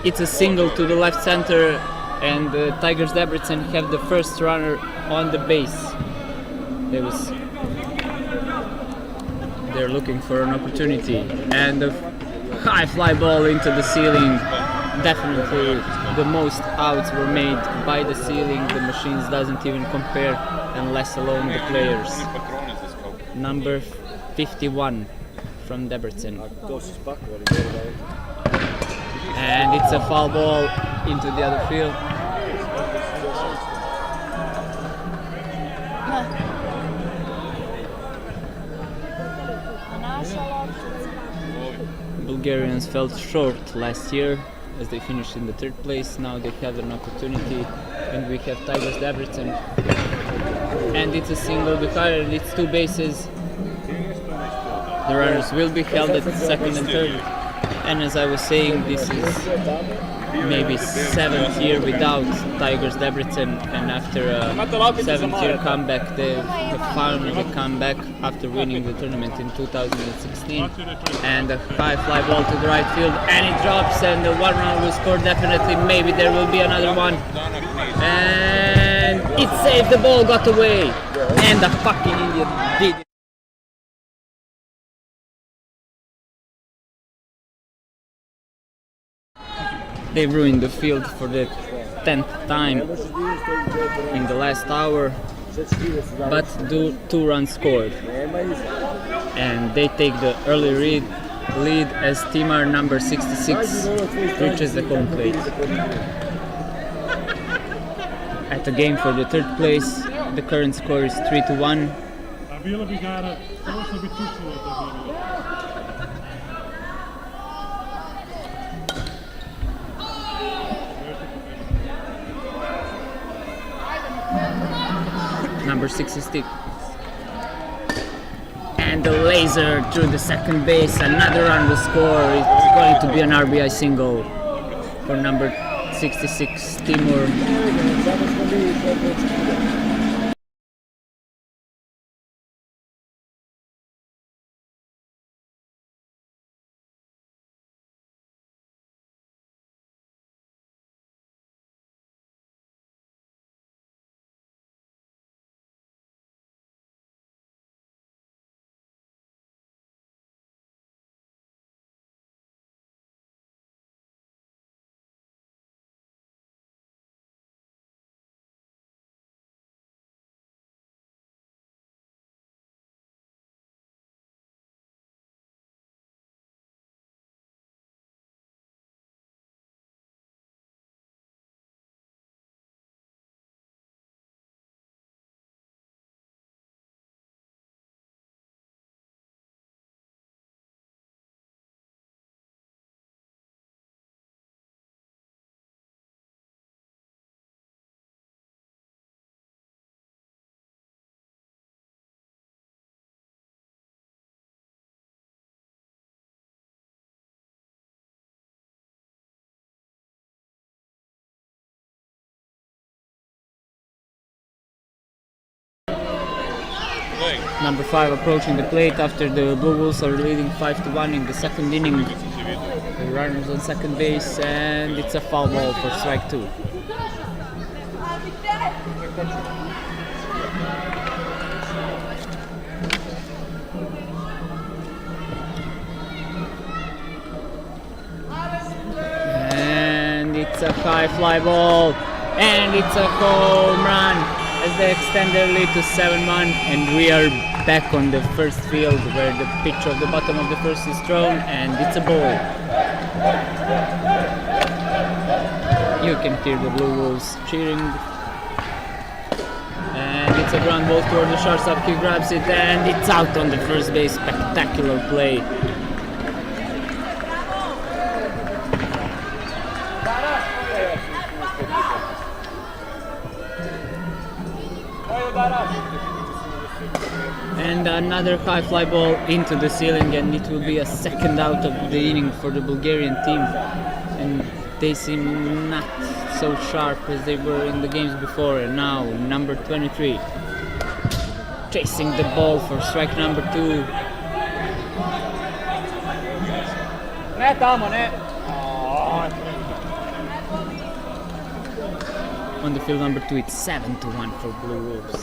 it's a single to the left center, and the Tigers Debrecen have the first runner on the base. They're looking for an opportunity, and the high fly ball into the ceiling. Definitely the most outs were made by the ceiling. The machines doesn't even compare, and less alone the players. Number 51 from Debrecen. And it's a foul ball into the other field. Bulgarians fell short last year as they finished in the third place. Now they have an opportunity, and we have Tigers Debrecen. And it's a single behind, it's two bases. The runners will be held at second and third. And as I was saying, this is maybe 7th year without Tigers Debrecen, and after a 7th year comeback, they have finally come back after winning the tournament in 2016. And a high fly ball to the right field, and it drops, and the one run will score definitely. Maybe there will be another one. And it saved, the ball got away, and the fucking Indian did it. They ruined the field for the 10th time in the last hour, but two runs scored, and they take the early lead as Timar number 66 reaches the home plate. At the game for the third place, the current score is 3-1. Number 66. And the laser through the second base. Another run will score. It's going to be an RBI single for number 66, Timur. Number 5 approaching the plate after the Blue Wolves are leading 5-1 in the second inning. The runners on second base, and it's a foul ball for strike 2. And it's a high fly ball, and it's a home run as they extend their lead to 7-1, and we are back on the first field where the pitch of the bottom of the first is thrown, and it's a ball. You can hear the Blue Wolves cheering, and it's a ground ball toward the shortstop. He grabs it, and it's out on the first base. Spectacular play. And another high fly ball into the ceiling, and it will be a second out of the inning for the Bulgarian team. And they seem not so sharp as they were in the games before. And now number 23 chasing the ball for strike number 2. on the field number 2, it's 7-1 for Blue Wolves.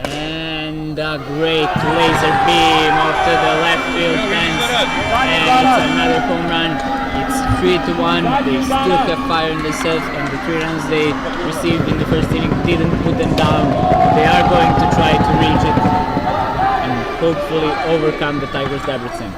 And a great laser beam off to the left field fence, and it's another home run. It's 3-1. They still kept firing themselves, and the 3 runs they received in the first inning didn't put them down. They are going to try to reach it and hopefully overcome the Tigers Debrecen.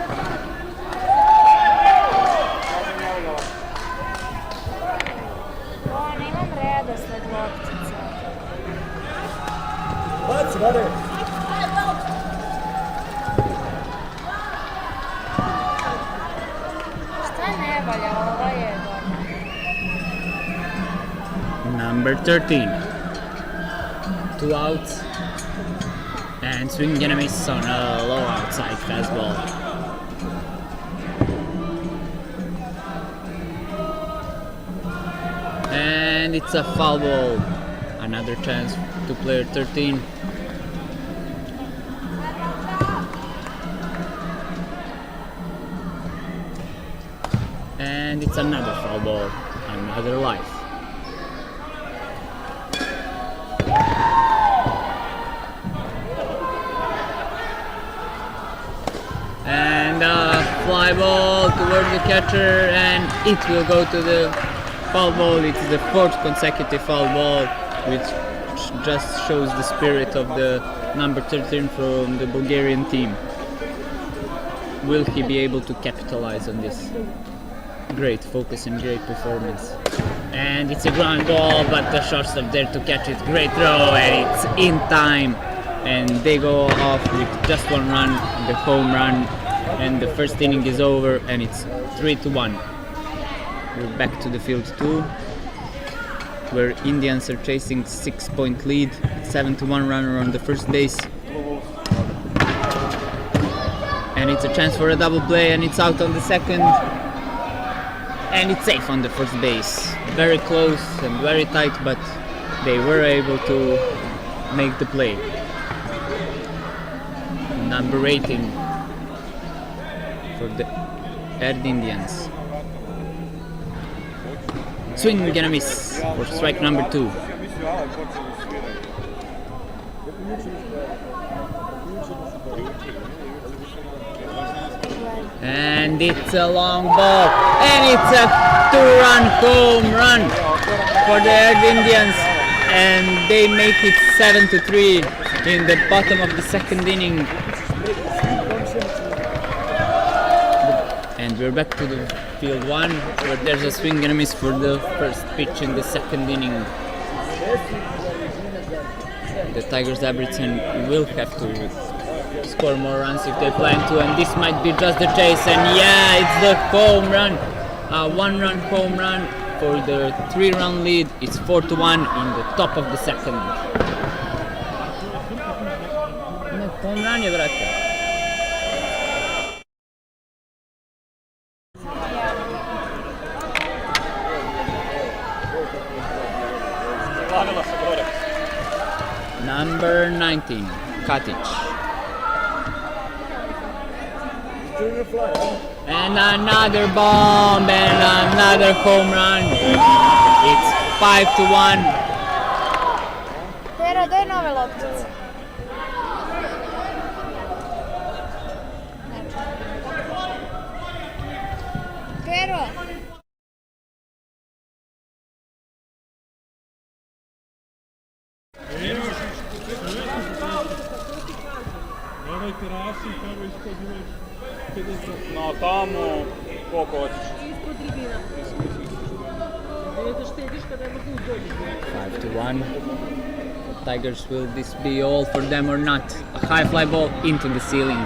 Number 13. 2 outs. And swing and a miss on a low outside fastball. And it's a foul ball. Another chance to player 13. And it's another foul ball. Another life. And a fly ball towards the catcher, and it will go to the foul ball. It's the 4th consecutive foul ball, which just shows the spirit of the number 13 from the Bulgarian team. Will he be able to capitalize on this? Great focus and great performance. And it's a ground ball, but the shortstop there to catch it. Great throw, and it's in time. And they go off with just 1 run, the home run, and the first inning is over, and it's 3-1. We're back to the field 2, where Indians are chasing 6-point lead. 7-1 runner on the first base. And it's a chance for a double play, and it's out on the second. And it's safe on the first base. Very close and very tight, but they were able to make the play. Number 18 for the Erd Indians. Swing and a miss for strike number 2. And it's a long ball, and it's a 2-run home run for the Erd Indians, and they make it 7-3 in the bottom of the second inning. And we're back to the field 1, where there's a swing and a miss for the first pitch in the second inning. The Tigers Debrecen will have to score more runs if they plan to, and this might be just the chase, and yeah, it's the home run. A 1-run home run for the 3-run lead. It's 4-1 in the top of the second. Home run je, brate. Number 19, Katic. And another bomb and another home run. It's 5-1. Pero daj nove loptice. Pero No tamo, koliko hoćeš? 5-1. Tigers, will this be all for them or not? A high fly ball into the ceiling,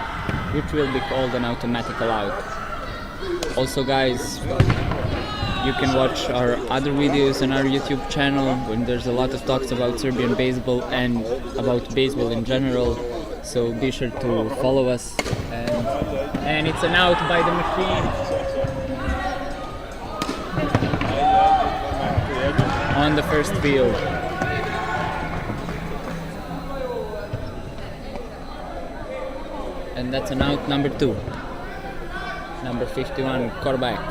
which will be called an automatical out. Also guys, you can watch our other videos on our YouTube channel when there's a lot of talks about Serbian baseball and about baseball in general. So be sure to follow us. And it's an out by the machine. On the first field. And that's an out number 2. Number 51, Korbak.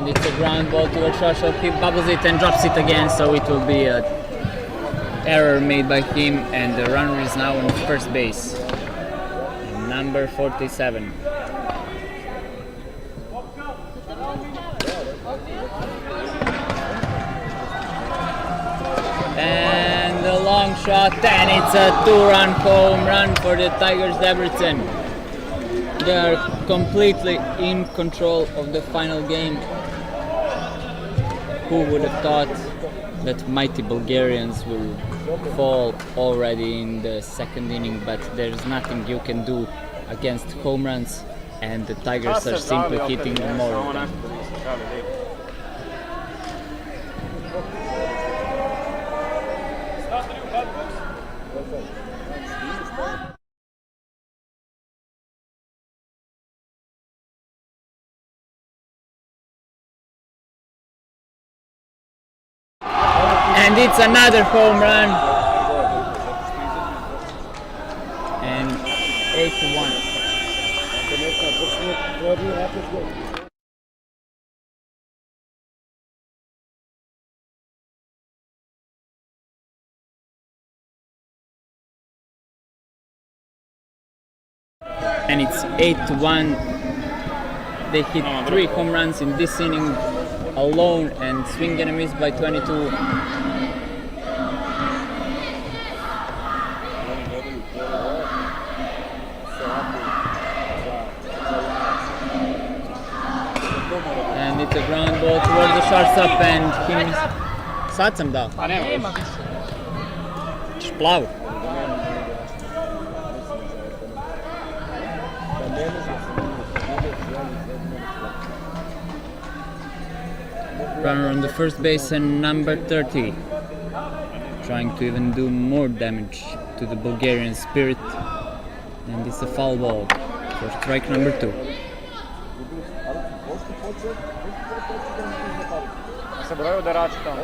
And it's a ground ball towards Shosho. He bubbles it and drops it again, so it will be an error made by him, and the runner is now on first base. Number 47. And a long shot, and it's a 2-run home run for the Tigers Debrecen. They are completely in control of the final game. Who would have thought that mighty Bulgarians will fall already in the second inning, but there's nothing you can do against home runs, and the Tigers are simply hitting more of them. And it's another home run. And 8-1. And it's 8-1. They hit 3 home runs in this inning alone, and swing and a miss by 22. And it's a ground ball towards the shortstop, and he missed. Sad sam dao. A nema. Ćeš plavu. Runner on the first base and number 30, trying to even do more damage to the Bulgarian spirit, and it's a foul ball for strike number 2. Se broju udarači tamo.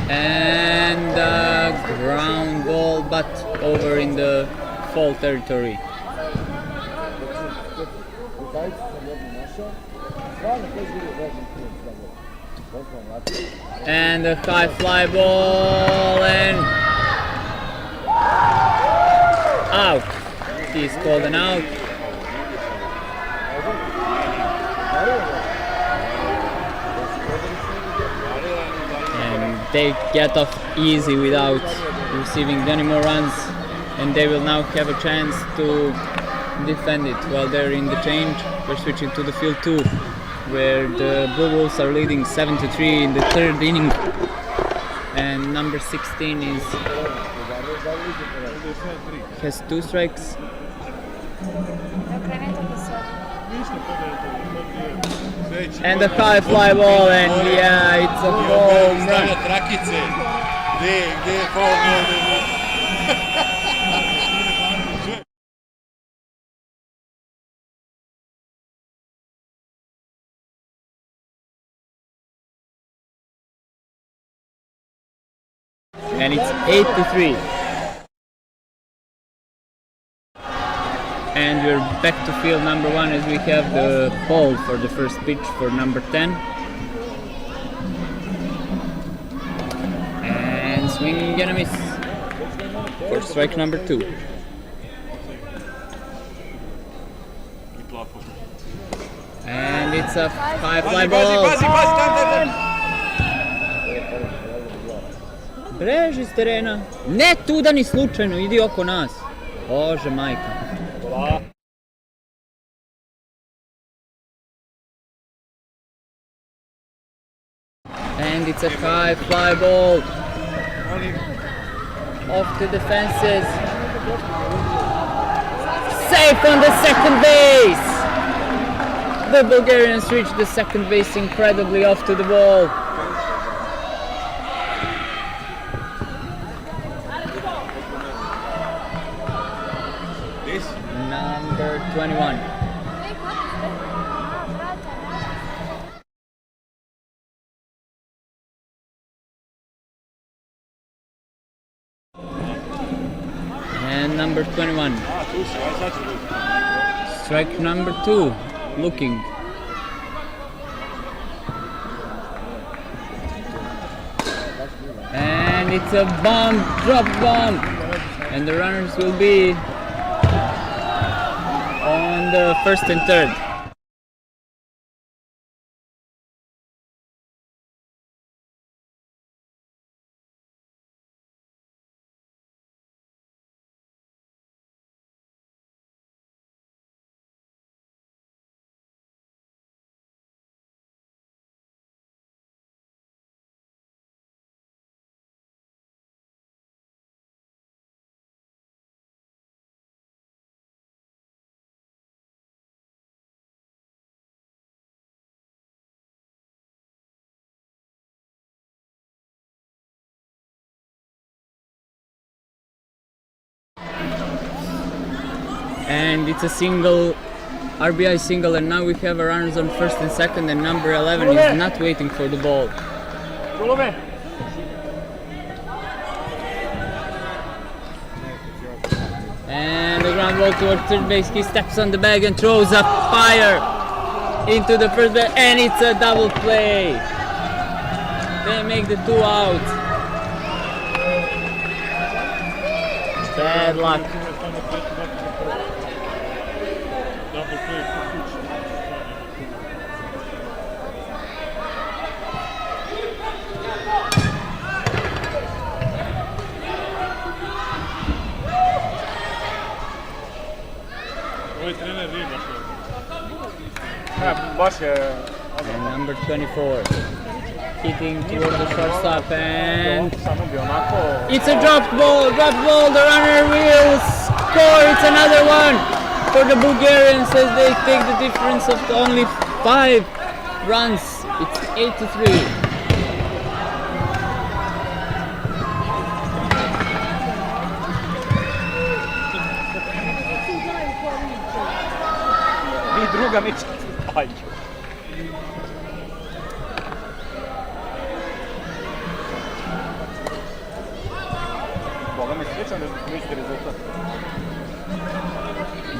And a ground ball, but over in the foul territory. And a high fly ball, and out. He's called an out. And they get off easy without receiving any more runs, and they will now have a chance to defend it while they're in the change. We're switching to the field 2, where the Blue Wolves are leading 7-3 in the third inning, and number 16 has 2 strikes. And a high fly ball, and yeah, it's a home run. And it's 8-3. And we're back to field number 1 as we have the ball for the first pitch for number 10. And swing and a miss for strike number 2. And it's a high fly ball. Breži s terena. Ne tuda ni slučajno, idi oko nas. Bože majka. And it's a high fly ball off to the fences. Safe on the second base. The Bulgarians reached the second base incredibly off to the ball. Number 21. And number 21 Strike number 2, looking. And it's a bomb, drop bomb. And the runners will be on the first and third. And it's a single, RBI single, and now we have a runners on first and second, and number 11 is not waiting for the ball. And the ground ball towards third base, he steps on the bag and throws a fire into the first base, and it's a double play. They make the 2 out. Bad luck. And number 24 hitting towards the shortstop, and it's a dropped ball, the runner will score. It's another one for the Bulgarians as they take the difference of only 5 runs. It's 8-3. Druga mi pađu. Boga mi srećan da isti rezultat.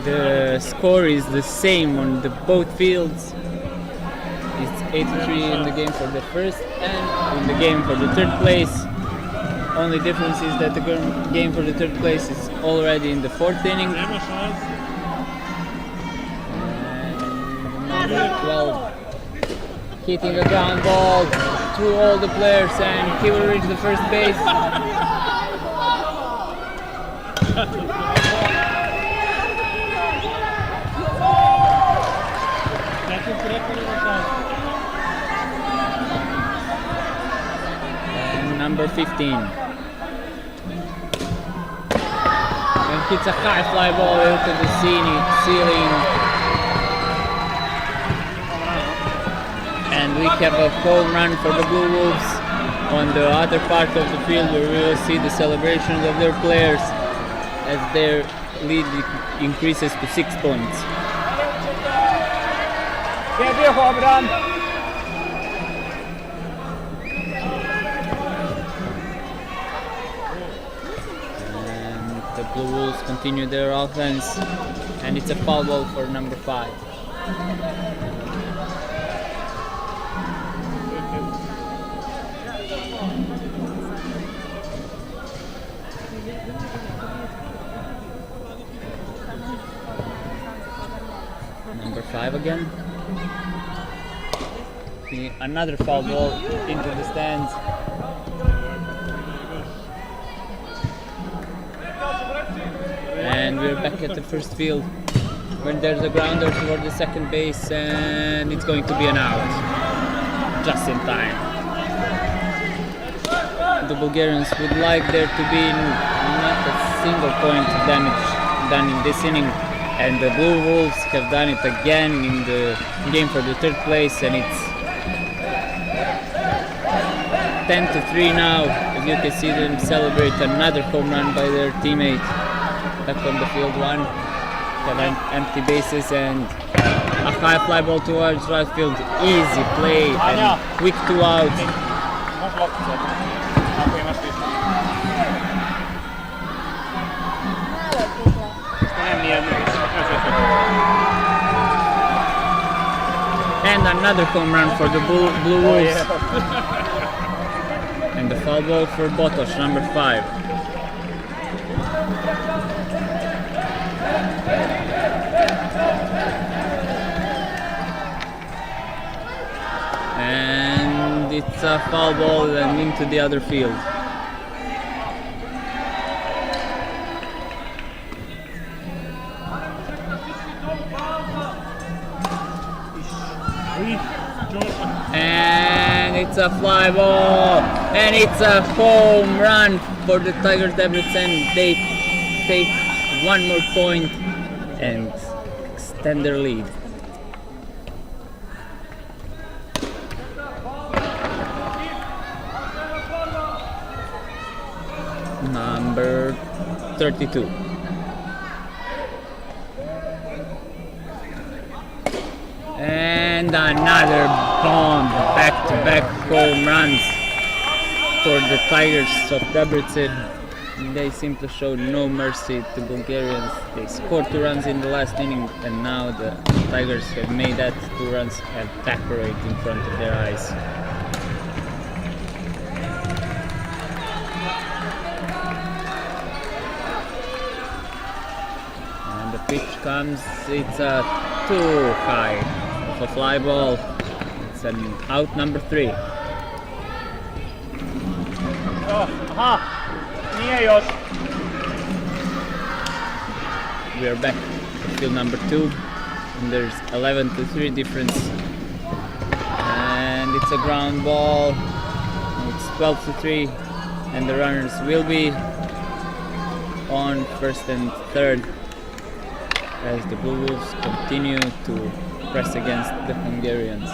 The score is the same on the both fields. It's 8-3 in the game for the first and in the game for the third place. Only difference is that the game for the third place is already in the 4th inning. And 12 hitting a ground ball through all the players, and he will reach the first base. And number 15. And hits a high fly ball into the ceiling. And we have a home run for the Blue Wolves on the other part of the field, where we will see the celebrations of their players as their lead increases to 6 points. And the Blue Wolves continue their offense, and it's a foul ball for number 5. Number 5 again. Another foul ball into the stands. And we're back at the first field when there's a grounder toward the second base, and it's going to be an out. Just in time. The Bulgarians would like there to be not a single point of damage done in this inning. And the Blue Wolves have done it again in the game for the third place, and it's 10-3 now. As you can see them celebrate another home run by their teammate. Back on the field, 1 have empty bases, and a high fly ball towards right field. Easy play and quick 2 outs. And another home run for the Blue Wolves. And the foul ball for Botosh, number 5. And it's a foul ball and into the other field. And it's a fly ball, and it's a home run for the Tigers Debrecen. They take one more point and extend their lead. Number 32. And another bomb, back-to-back home runs for the Tigers of Debrecen. They simply showed no mercy to Bulgarians. They scored 2 runs in the last inning, and now the Tigers have made that 2 runs evaporate in front of their eyes. And the pitch comes, it's a too high of a fly ball. It's an out, number 3. We are back to field number 2, and there's 11-3 difference. And it's a ground ball. It's 12-3, and the runners will be on first and third as the Blue Wolves continue to press against the Hungarians.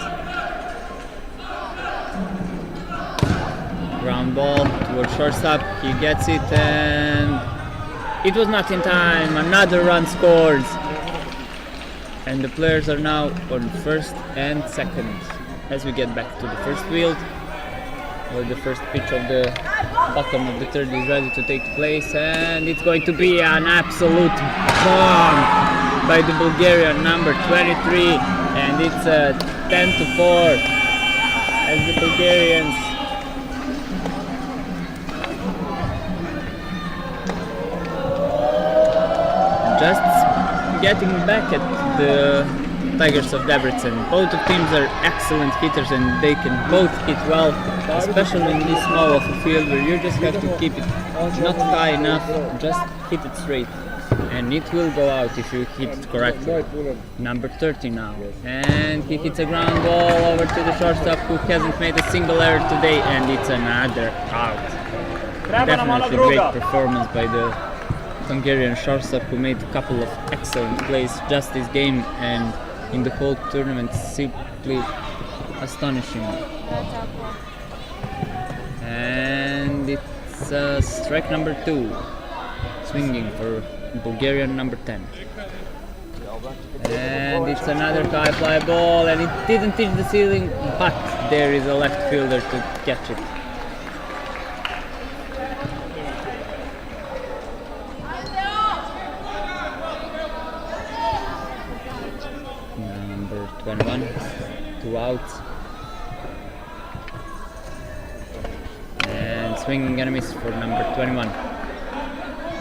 Ground ball towards shortstop, he gets it, and it was not in time. Another run scores, and the players are now on first and second as we get back to the first field, where the first pitch of the bottom of the third is ready to take place, and it's going to be an absolute bomb by the Bulgarian number 23, and it's a 10-4 as the Bulgarians just getting back at the Tigers of Debrecen. Both of teams are excellent hitters, and they can both hit well, especially in this small of a field where you just have to keep it not high enough, just hit it straight, and it will go out if you hit it correctly. Number 30 now, and he hits a ground ball over to the shortstop, who hasn't made a single error today, and it's another out. Definitely great performance by the Hungarian shortstop, who made a couple of excellent plays just this game and in the whole tournament. Simply astonishing. And it's strike number 2, swinging for Bulgarian number 10. And it's another high fly ball, and it didn't hit the ceiling, but there is a left fielder to catch it. Number 21, 2 outs. And swinging enemies for number 21.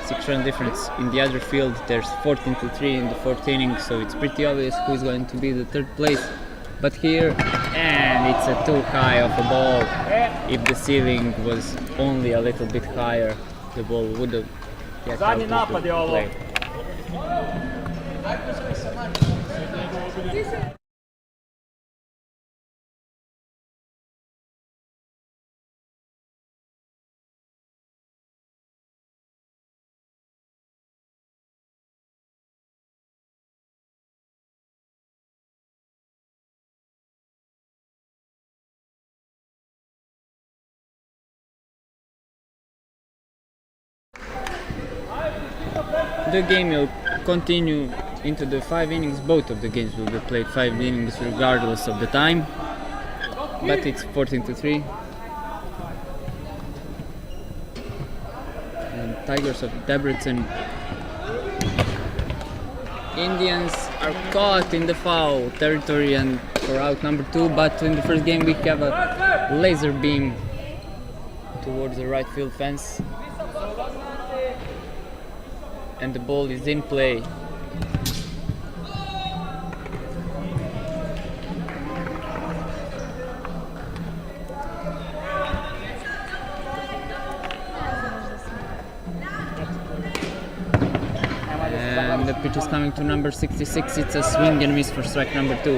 6-run difference. In the other field, there's 14-3 in the 4th inning, so it's pretty obvious who is going to be the 3rd place. But here, and it's a too high of a ball. If the ceiling was only a little bit higher, the ball would have get out of the play. The game will continue into the 5 innings. Both of the games will be played 5 innings regardless of the time, but it's 14-3. And Tigers of Debrecen Indians are caught in the foul territory and for out number 2, but in the first game we have a laser beam towards the right field fence and the ball is in play. And the pitch is coming to number 66. It's a swing and miss for strike number 2.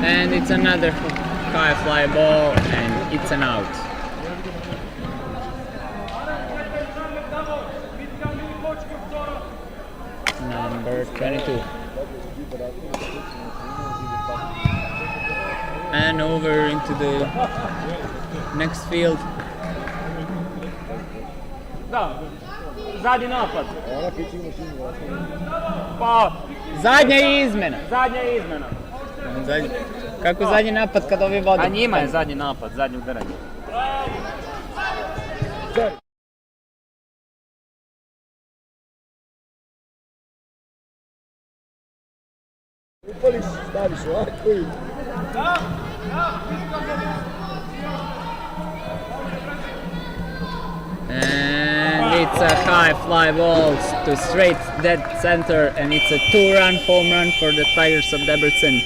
And it's another high fly ball and it's an out. Number 22. And over into the next field. Da, zadnji napad. Zadnja izmena. Zadnja izmena. Kako zadnji napad kad ovi vode? A njima je zadnji napad, zadnje udaranje. Upališ, staviš ovako i... And it's a high fly ball to straight dead center, and it's a 2-run home run for the Tigers of Debrecen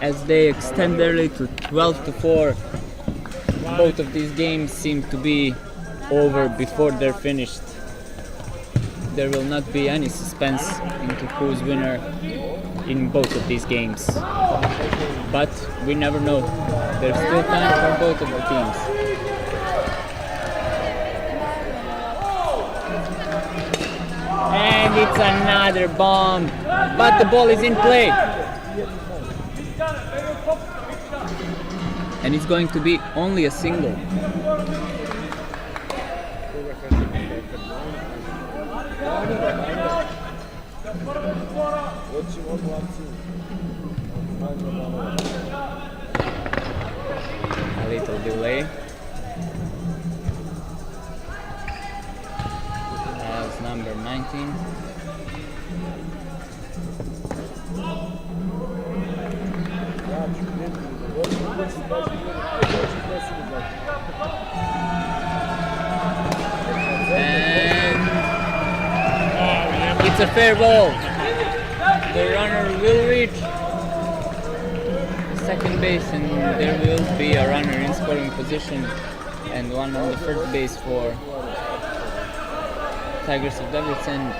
as they extend their lead to 12-4. Both of these games seem to be over before they're finished. There will not be any suspense into who's winner in both of these games. But we never know. There's still time for both of the teams. And it's another bomb, but the ball is in play. And it's going to be only a single. A little delay. As number 19. And it's a fair ball. The runner will reach second base and there will be a runner in scoring position and one on the first base for Tigers of Debrecen.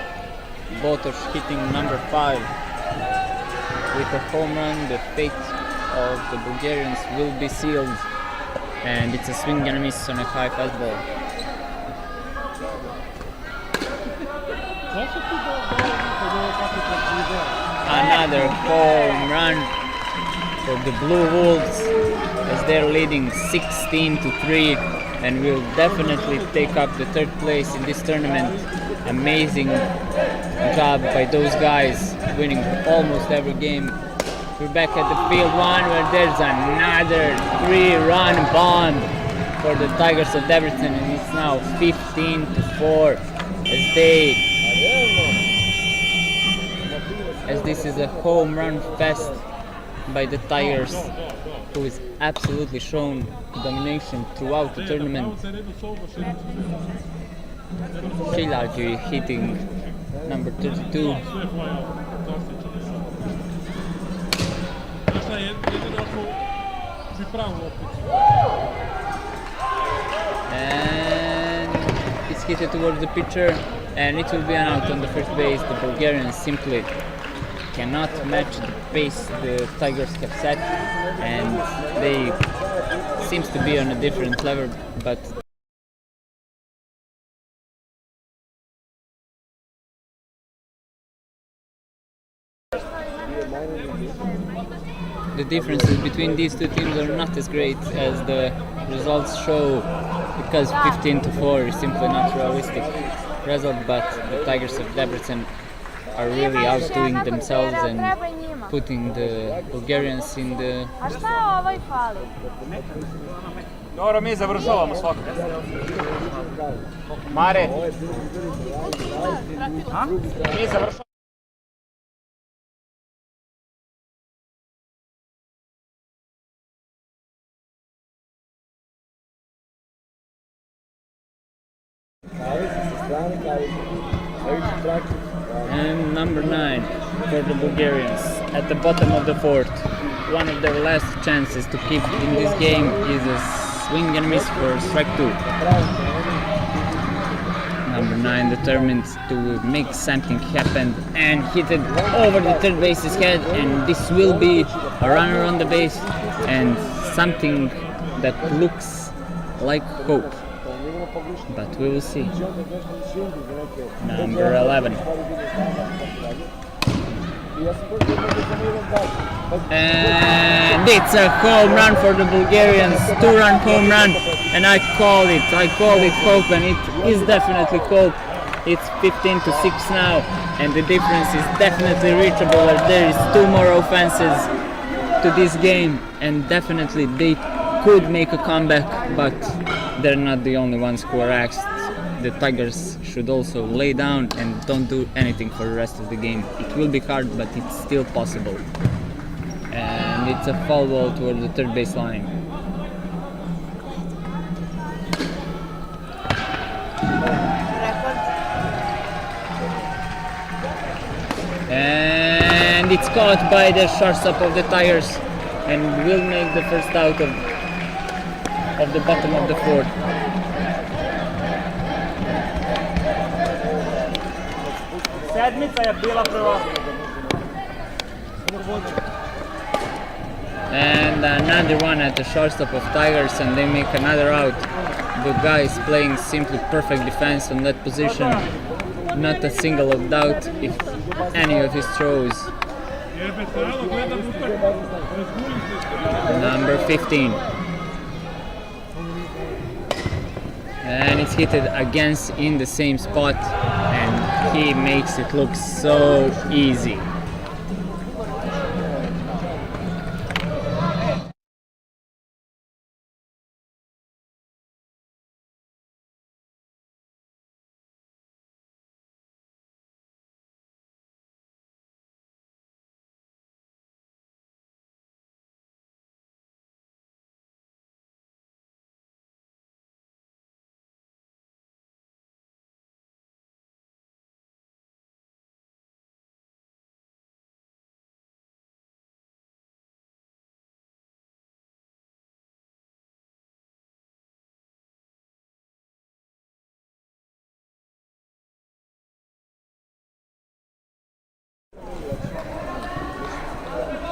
Both are hitting number 5 with a home run. The fate of the Bulgarians will be sealed, and it's a swing and a miss on a high fastball. Another home run for the Blue Wolves as they're leading 16-3 and will definitely take up the 3rd place in this tournament. Amazing job by those guys, winning almost every game. We're back at the field 1 where there's another 3-run bomb for the Tigers of Debrecen, and it's now 15-4 as this is a home run fest by the Tigers, who is absolutely shown domination throughout the tournament. Shilaji hitting number 32. And it's hit towards the pitcher, and it will be an out on the first base. The Bulgarians simply cannot match the pace the Tigers have set, and they seems to be on a different level, but the differences between these two teams are not as great as the results show, because 15-4 is simply not a realistic result, but the Tigers of Debrecen are really outdoing themselves and putting the Bulgarians in the... A šta ovaj fali? Dobro, mi završavamo svako. Mare. Mi završavamo. And number 9 for the Bulgarians at the bottom of the fourth. One of their last chances to keep in this game is a swing and miss for strike 2. Number 9 determined to make something happen and hit it over the third base's head, and this will be a runner on the base and something that looks like hope. But we will see. Number 11. And it's a home run for the Bulgarians, 2-run home run, and I called it hope, and it is definitely hope. It's 15-6 now, and the difference is definitely reachable. There is 2 more offenses to this game, and definitely they could make a comeback, but they're not the only ones who are asked. The Tigers should also lay down and don't do anything for the rest of the game. It will be hard, but it's still possible. And it's a foul ball toward the third base line. And it's caught by the shortstop of the Tigers and will make the first out of the bottom of the fourth. Sedmica je bila prva. And another one at the shortstop of Tigers, and they make another out. The guy is playing simply perfect defense on that position. Not a single of doubt if any of his throws. Number 15. And it's hit it against in the same spot, and he makes it look so easy.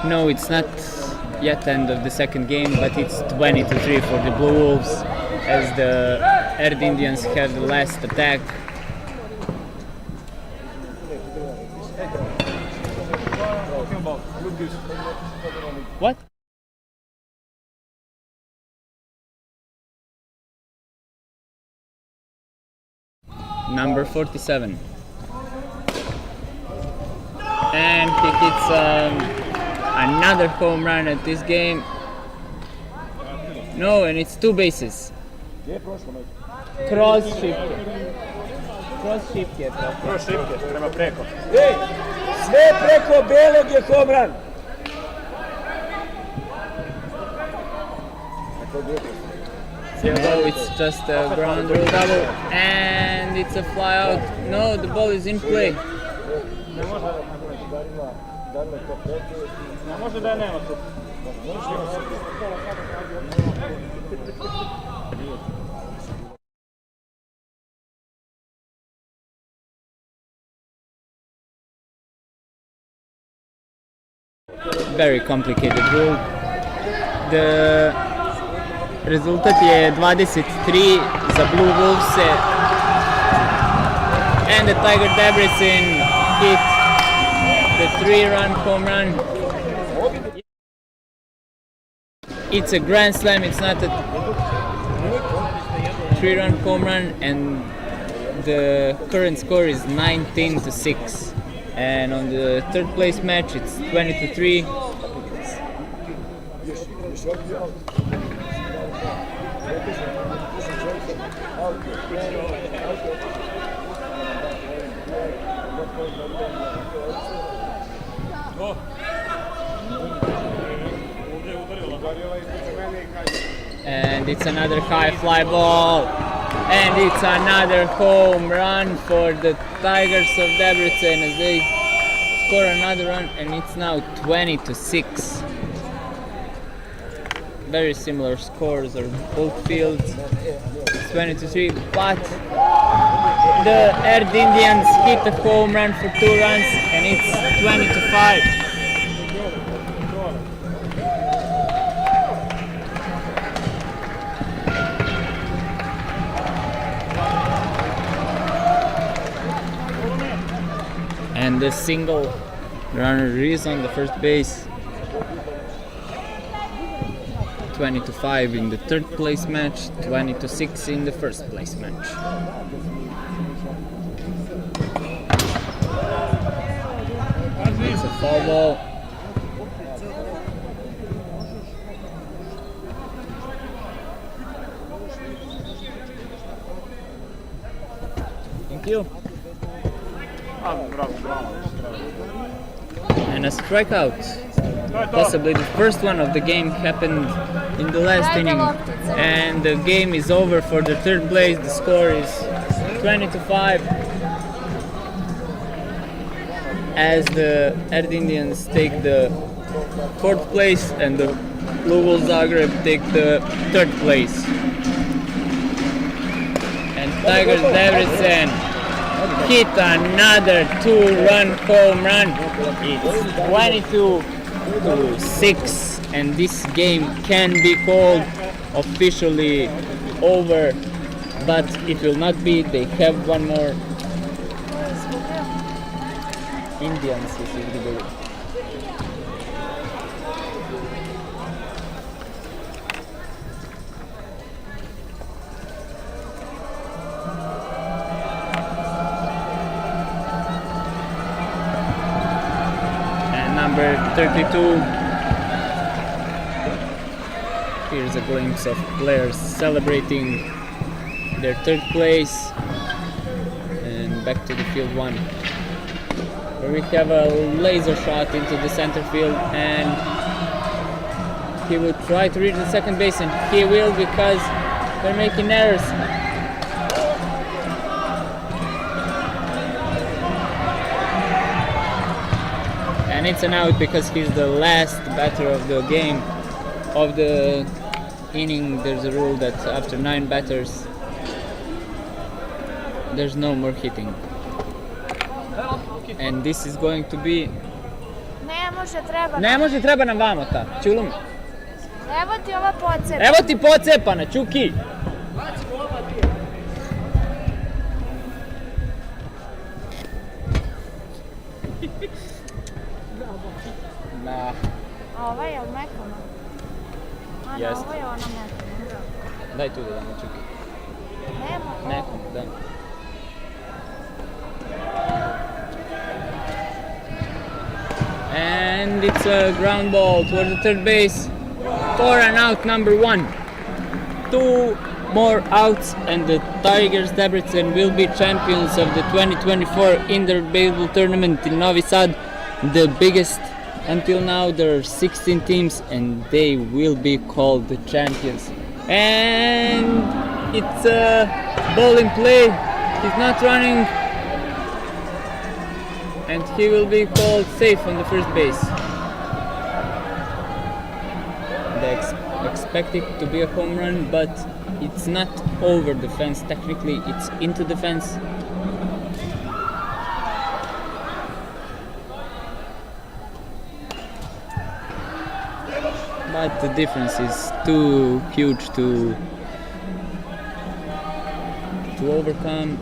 No, it's not yet end of the second game, but it's 20-3 for the Blue Wolves as the Red Indians have the last attack. What? Number 47. And he hits another home run at this game. No, and it's 2 bases. Cross shift. Cross shift je to. Cross shift je, prema preko. Ej, sve preko belog je home run. No, it's just a ground rule double, and it's a fly out. No, the ball is in play. Ne može da je nema tu. Very complicated rule. The rezultat je 23 za Blue Wolves, and the Tiger Debrecen hit the 3-run home run. It's a grand slam, it's not a 3-run home run, and the current score is 19-6. And on the third place match, it's 20-3. And it's another high fly ball. And it's another home run for the Tigers of Debrecen as they score another run, and it's now 20-6. Very similar scores on both fields. It's 20-3, but the Earth Indians hit a home run for 2 runs, and it's 20-5. And the single runner is on the first base. 20-5 in the third place match, 20-6 in the first place match. It's a foul ball. Thank you. And a strikeout. Possibly the first one of the game happened in the last inning. And the game is over for the third place. The score is 20-5. As the Earth Indians take the fourth place and the Blue Bulls Zagreb take the third place. And Tigers Debrecen hit another 2-run home run. It's 22-6, and this game can be called officially over, but it will not be. They have one more. Indians is the number 32. Here's a glimpse of players celebrating their third place. And back to the field 1, where we have a laser shot into the center field, and he will try to reach the second base, and he will, because they're making errors. And it's an out because he's the last batter of the game, of the inning. There's a rule that after 9 batters, there's no more hitting. And this is going to be... Ne može, treba nam vamo ta, čulo me. Evo ti ova pocepa. Evo ti pocepana, Čuki. Na. A ova je mekana? Jeste. Ovo je ona mekana. Daj tu da damo, Čuki. Nema. Nekom, da. And it's a ground ball toward the third base for an out, number 1. 2 more outs and the Tigers Debrecen will be champions of the 2024 Indoor Baseball Tournament in Novi Sad, the biggest until now. There are 16 teams and they will be called the champions. And it's a ball in play. He's not running. And he will be called safe on the first base. They expect it to be a home run, but it's not over the fence. Technically, it's into the fence. But the difference is too huge to overcome.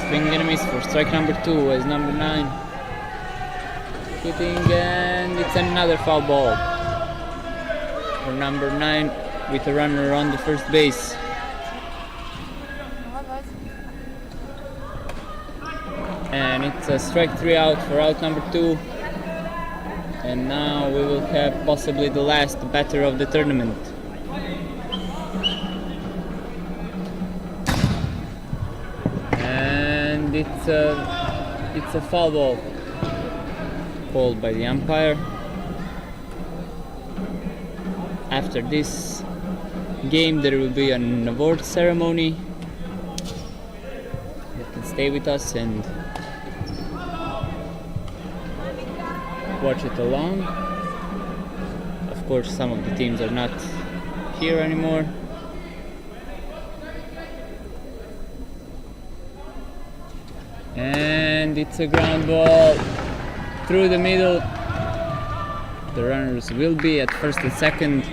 Swing and a miss for strike number 2 as number 9 hitting, and it's another foul ball for number 9 with a runner on the first base. And it's a strike 3 out for out number 2. And now we will have possibly the last batter of the tournament. And it's a foul ball called by the umpire. After this game there will be an award ceremony. You can stay with us and watch it along. Of course, some of the teams are not here anymore. And it's a ground ball through the middle. The runners will be at first and second,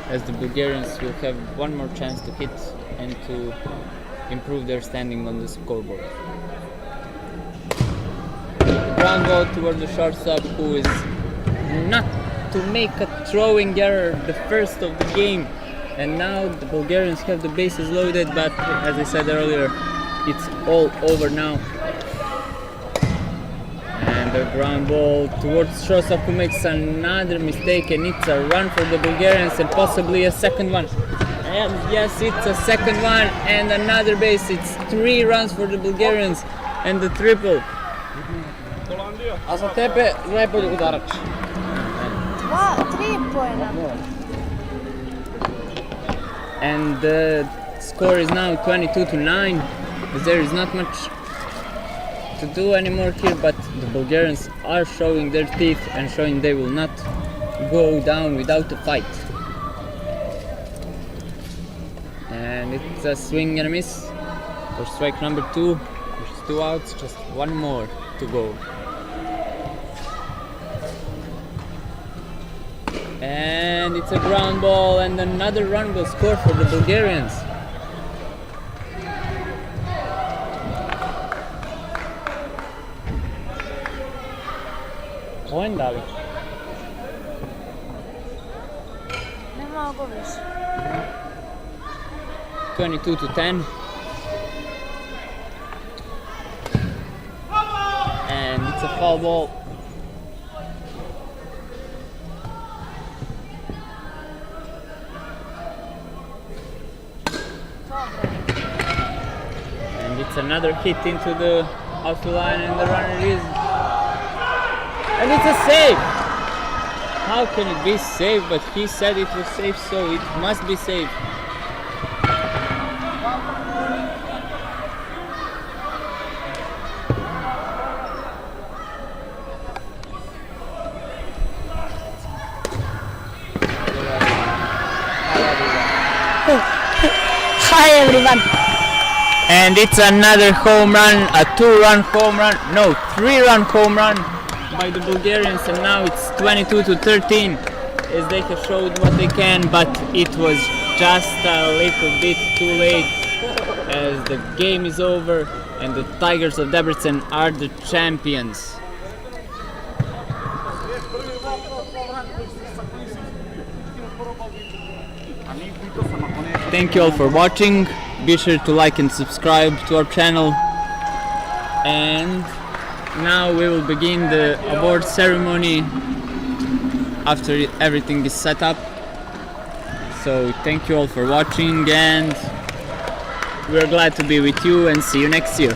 as the Bulgarians will have one more chance to hit and to improve their standing on the scoreboard. Ground ball toward the shortstop, who is not to make a throwing error, the first of the game. And now the Bulgarians have the bases loaded, but as I said earlier, it's all over now. And the ground ball towards shortstop, who makes another mistake, and it's a run for the Bulgarians and possibly a second one. And yes, it's a second one and another base. It's 3 runs for the Bulgarians and the triple. A za tebe najbolji udarač. 3 poena. And the score is now 22-9. There is not much to do anymore here, but the Bulgarians are showing their teeth and showing they will not go down without a fight. And it's a swing and a miss for strike number 2. There's 2 outs, just 1 more to go. And it's a ground ball, and another run will score for the Bulgarians. Point dali. Ne mogu više. 22-10. And it's a foul ball. And it's another hit into the outfield line, and the runner is... And it's a save! How can it be safe? But he said it was safe, so it must be safe. Hi everyone. And it's another home run, a 2-run home run, no, 3-run home run by the Bulgarians, and now it's 22-13, as they have showed what they can, but it was just a little bit too late, as the game is over and the Tigers of Debrecen are the champions. Thank you all for watching. Be sure to like and subscribe to our channel. And now we will begin the award ceremony after everything is set up. So thank you all for watching, and we're glad to be with you, and see you next year.